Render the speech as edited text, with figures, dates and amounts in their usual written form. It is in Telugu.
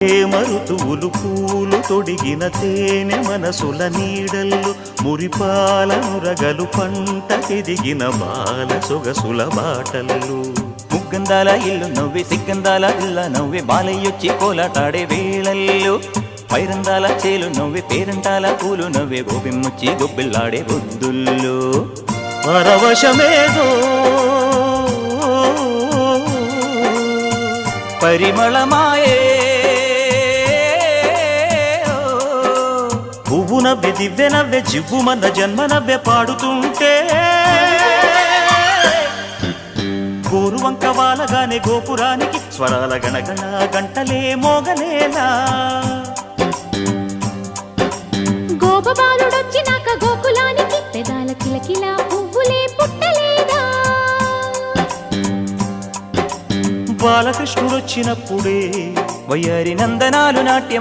మరుతువులు పూలు తొడిగిన తేనె మనసుల నీడల్లు మురిపాల నురగలు పంటకెదిగిన బాల సొగసుల బాటల్లు ముగ్గందాల ఇల్లు నవ్వి సిగ్గందాల ఇల్ల నవ్వి బాలయ్యొచ్చి కోలాటాడే వేళల్లు పైరందాల చేలు నవ్వి పేరంటాల పూలు నవ్వే గోపిమ్మొచ్చి గొబ్బిల్లాడే బొద్దుల్లో పరవశమేదో పరిమళమాయే పువ్వు నవ్వె దివ్వె నవ్వె జివ్వుమన్న జన్మ నవ్వె పాడుతుంటే గోరువంక వాలగానే గోపురానికి స్వరాల గణగణ గంటలే మోగలేలా గోపబాలుడొచ్చినాక గోకులానికి పెదాల కిలకిలా పువ్వులే పుట్టలేదా బాలకృష్ణుడొచ్చినప్పుడే వయ్యారి నందనాలు నాట్యం